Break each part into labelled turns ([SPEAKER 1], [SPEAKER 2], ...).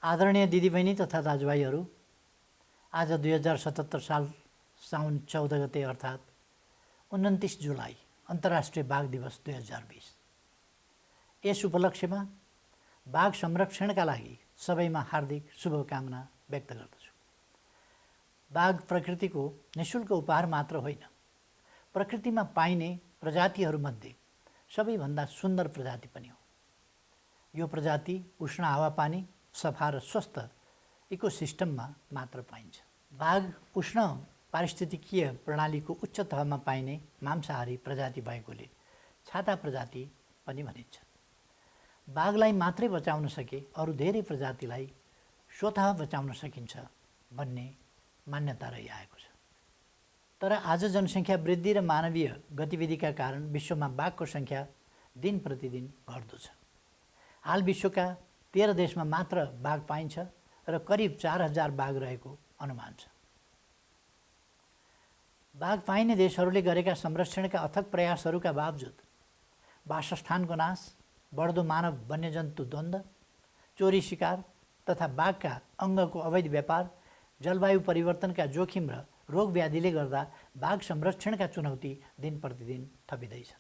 [SPEAKER 1] आदरणीय दिदीबहिनी तथा दाजुभाइहरू, आज 2077 साल साउन 14 गते अर्थात् 29 जुलाई अन्तर्राष्ट्रिय बाघ दिवस 2020। यस उपलक्ष्यमा बाघ संरक्षणका लागि सबैमा हार्दिक शुभकामना व्यक्त गर्दछु। बाघ प्रकृतिको निःशुल्क उपहार मात्र होइन, प्रकृतिमा पाइने प्रजातिहरूमध्ये सबैभन्दा सुन्दर प्रजाति पनि हो। यो प्रजाति उष्ण हावापानी, सफा र स्वस्थ इकोसिस्टममा मात्र पाइन्छ। बाघ उष्ण पारिस्थितिकीय प्रणालीको उच्च तहमा पाइने मांसाहारी प्रजाति भएकोले छाता प्रजाति पनि भनिन्छ। बाघलाई मात्रै बचाउन सके अरू धेरै प्रजातिलाई स्वतः बचाउन सकिन्छ भन्ने मान्यता रहिआएको छ। तर आज जनसङ्ख्या वृद्धि र मानवीय गतिविधिका कारण विश्वमा बाघको सङ्ख्या दिन प्रतिदिन घट्दो छ। हाल विश्वका 13 देशमा मात्र बाघ पाइन्छ र करिब 4000 बाघ रहेको अनुमान छ। बाघ पाइने देशहरूले गरेका संरक्षणका अथक प्रयासहरूका बावजुद वासस्थानको नाश, बढ्दो मानव वन्यजन्तु द्वन्द्व, चोरी शिकार तथा बाघका अङ्गको अवैध व्यापार, जलवायु परिवर्तनका जोखिम र रोग व्याधिले गर्दा बाघ संरक्षणका चुनौती दिन प्रतिदिन थपिँदैछ।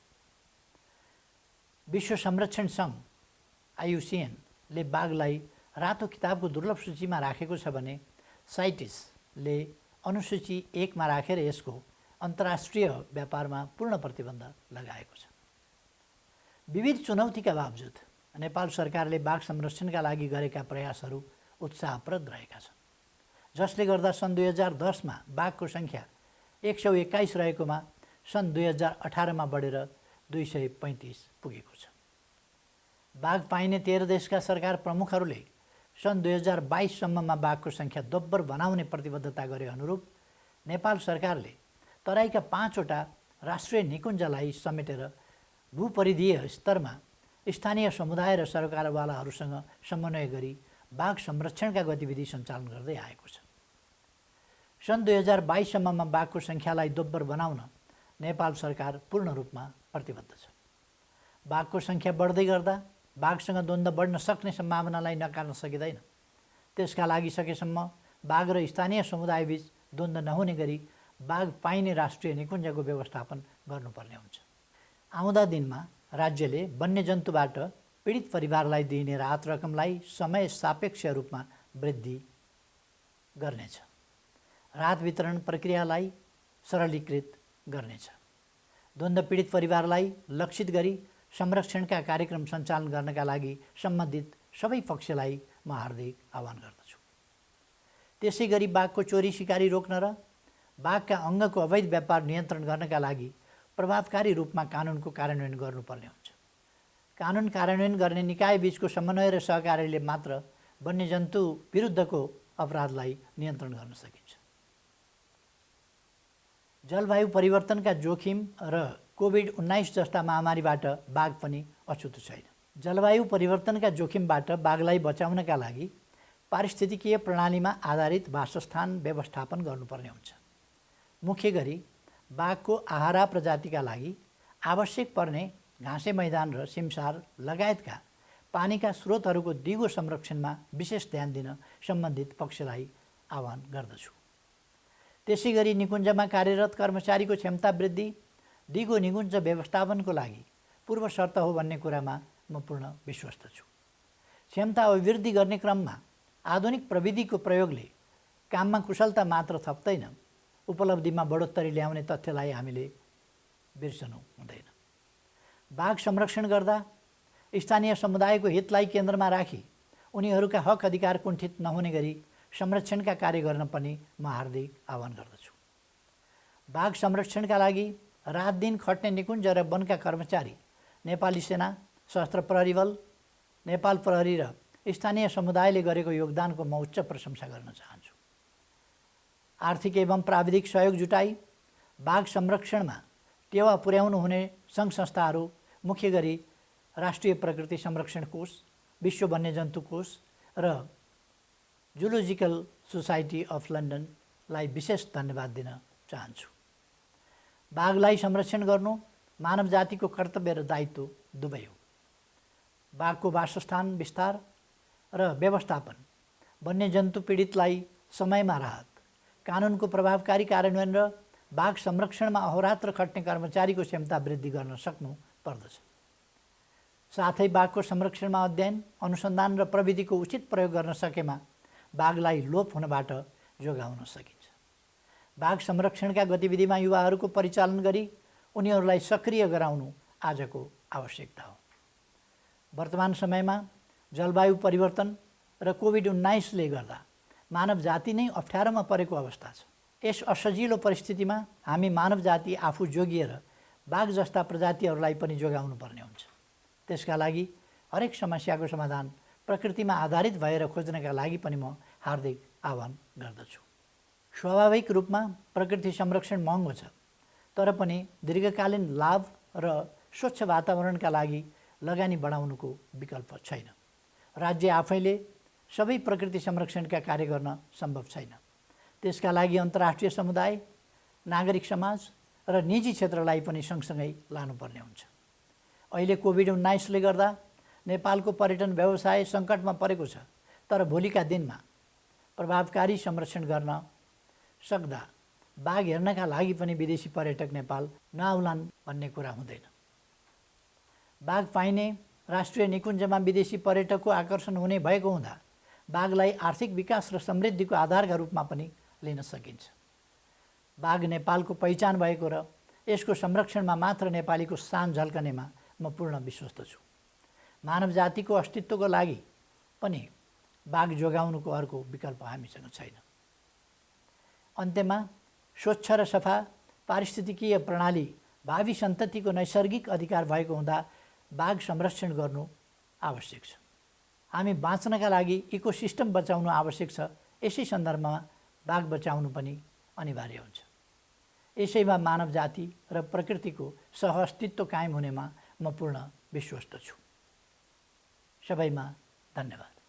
[SPEAKER 1] विश्व संरक्षण सङ्घ IUCN ले बाघलाई रातो किताबको दुर्लभ सूचीमा राखेको छ भने साइटिसले अनुसूची 1 मा राखेर यसको अन्तर्राष्ट्रिय व्यापारमा पूर्ण प्रतिबन्ध लगाएको छ। विविध चुनौतीका बावजुद नेपाल सरकारले बाघ संरक्षणका लागि गरेका प्रयासहरू उत्साहप्रद रहेका छन्, जसले गर्दा सन् 2010 मा बाघको सङ्ख्या 121 रहेकोमा सन् 2018 मा बढेर 235 पुगेको छ। बाघ पाइने 13 देशका सरकार प्रमुखहरूले सन् 2022 सम्ममा बाघको सङ्ख्या दोब्बर बनाउने प्रतिबद्धता गरे अनुरूप नेपाल सरकारले तराईका 5 वटा राष्ट्रिय निकुञ्जलाई समेटेर भूपरिधीय स्तरमा स्थानीय समुदाय र सरकारवालाहरूसँग समन्वय गरी बाघ संरक्षणका गतिविधि सञ्चालन गर्दै आएको छ। सन् 2022 सम्ममा बाघको सङ्ख्यालाई दोब्बर बनाउन नेपाल सरकार पूर्ण रूपमा प्रतिबद्ध छ। बाघको सङ्ख्या बढ्दै गर्दा बाघसँग द्वन्द्व बढ्न सक्ने सम्भावनालाई नकार्न सकिँदैन। त्यसका लागि सकेसम्म बाघ र स्थानीय समुदायबीच द्वन्द्व नहुने गरी बाघ पाइने राष्ट्रिय निकुञ्जको व्यवस्थापन गर्नुपर्ने हुन्छ। आउँदा दिनमा राज्यले वन्यजन्तुबाट पीडित परिवारलाई दिइने राहत रकमलाई समय सापेक्ष रूपमा वृद्धि गर्नेछ। राहत वितरण प्रक्रियालाई सरलीकृत गर्नेछ। द्वन्द्व पीडित परिवारलाई लक्षित गरी संरक्षणका कार्यक्रम सञ्चालन गर्नका लागि सम्बन्धित सबै पक्षलाई म हार्दिक आह्वान गर्दछु। त्यसै गरी बाघको चोरी सिकारी रोक्न र बाघका अङ्गको अवैध व्यापार नियन्त्रण गर्नका लागि प्रभावकारी रूपमा कानुनको कार्यान्वयन गर्नुपर्ने हुन्छ। कानुन कार्यान्वयन गर्ने निकाय बीचको समन्वय र सहकार्यले मात्र वन्यजन्तु विरुद्धको अपराधलाई नियन्त्रण गर्न सकिन्छ। जलवायु परिवर्तनका जोखिम र कोभिड-19 जस्ता महामारीबाट बाघ पनि अछुतो छैन। जलवायु परिवर्तनका जोखिमबाट बाघलाई बचाउनका लागि पारिस्थितिकीय प्रणालीमा आधारित वासस्थान व्यवस्थापन गर्नुपर्ने हुन्छ। मुख्य गरी बाघको आहारा प्रजातिका लागि आवश्यक पर्ने घाँसे मैदान र सिमसार लगायतका पानीका स्रोतहरूको दिगो संरक्षणमा विशेष ध्यान दिन सम्बन्धित पक्षलाई आह्वान गर्दछु। त्यसै गरी निकुञ्जमा कार्यरत कर्मचारीको क्षमता वृद्धि दिगो निकुञ्ज व्यवस्थापनको लागि पूर्व शर्त हो भन्ने कुरामा म पूर्ण विश्वस्त छु। क्षमता अभिवृद्धि गर्ने क्रममा आधुनिक प्रविधिको प्रयोगले काममा कुशलता मात्र थप्दैन, उपलब्धिमा बढोत्तरी ल्याउने तथ्यलाई हामीले बिर्सनु हुँदैन। बाघ संरक्षण गर्दा स्थानीय समुदायको हितलाई केन्द्रमा राखी उनीहरूका हक अधिकार कुण्ठित नहुने गरी संरक्षणका कार्य गर्न पनि म हार्दिक आह्वान गर्दछु। बाघ संरक्षणका लागि रात दिन खट्ने निकुञ्ज र वनका कर्मचारी, नेपाली सेना, सशस्त्र प्रहरी बल, नेपाल प्रहरी र स्थानीय समुदायले गरेको योगदानको म उच्च प्रशंसा गर्न चाहन्छु। आर्थिक एवं प्राविधिक सहयोग जुटाई बाघ संरक्षणमा टेवा पुर्याउनु हुने सङ्घ संस्थाहरू, मुख्य गरी राष्ट्रिय प्रकृति संरक्षण कोष, विश्व वन्यजन्तु कोष र जुलोजिकल सोसाइटी अफ लन्डनलाई विशेष धन्यवाद दिन चाहन्छु। बाघलाई संरक्षण गर्नु मानव जातिको कर्तव्य र दायित्व दुवै हो। बाघको वासस्थान विस्तार र व्यवस्थापन वन्यजन्तु पीडितलाई समयमा राहत, कानुनको प्रभावकारी कार्यान्वयन र बाघ संरक्षणमा अहोरात्र खट्ने कर्मचारीको क्षमता वृद्धि गर्न सक्नु पर्दछ। साथै बाघको संरक्षणमा अध्ययन, अनुसन्धान र प्रविधिको उचित प्रयोग गर्न सकेमा बाघलाई लोप हुनबाट जोगाउन सकिन्छ। बाघ संरक्षणका गतिविधिमा युवाहरूको परिचालन गरी उनीहरूलाई सक्रिय गराउनु आजको आवश्यकता हो। वर्तमान समयमा जलवायु परिवर्तन र कोभिड-19ले गर्दा मानव जाति नै अप्ठ्यारोमा परेको अवस्था छ। यस असजिलो परिस्थितिमा हामी मानव जाति आफू जोगिएर बाघ जस्ता प्रजातिहरूलाई पनि जोगाउनु पर्ने हुन्छ। त्यसका लागि हरेक समस्याको समाधान प्रकृतिमा आधारित भएर खोज्नका लागि पनि म हार्दिक आह्वान गर्दछु। स्वाभाविक रूपमा प्रकृति संरक्षण महँगो छ, तर पनि दीर्घकालीन लाभ र स्वच्छ वातावरणका लागि लगानी बढाउनुको विकल्प छैन। राज्य आफैले सबै प्रकृति संरक्षणका कार्य गर्न सम्भव छैन। त्यसका लागि अन्तर्राष्ट्रिय समुदाय, नागरिक समाज र निजी क्षेत्रलाई पनि सँगसँगै लानुपर्ने हुन्छ। अहिले कोभिड-19ले गर्दा नेपालको पर्यटन व्यवसाय सङ्कटमा परेको छ, तर भोलिका दिनमा प्रभावकारी संरक्षण गर्न सक्दा बाघ हेर्नका लागि पनि विदेशी पर्यटक नेपाल नआउलान् भन्ने कुरा हुँदैन। बाघ पाइने राष्ट्रिय निकुञ्जमा विदेशी पर्यटकको आकर्षण हुने भएको हुँदा बाघलाई आर्थिक विकास र समृद्धिको आधारका रूपमा पनि लिन सकिन्छ। बाघ नेपालको पहिचान भएको र यसको संरक्षणमा मात्र नेपालीको शान झल्कनेमा म पूर्ण विश्वस्त छु। मानव जातिको अस्तित्वको लागि पनि बाघ जोगाउनुको अर्को विकल्प हामीसँग छैन। अन्त्यमा स्वच्छ र सफा पारिस्थितिकीय प्रणाली भावी सन्ततिको नैसर्गिक अधिकार भएको हुँदा बाघ संरक्षण गर्नु आवश्यक छ। हामी बाँच्नका लागि इकोसिस्टम बचाउनु आवश्यक छ। यसै सन्दर्भमा बाघ बचाउनु पनि अनिवार्य हुन्छ। यसैमा मानव जाति र प्रकृतिको सहअस्तित्व कायम हुनेमा म पूर्ण विश्वस्त छु। सबैमा धन्यवाद।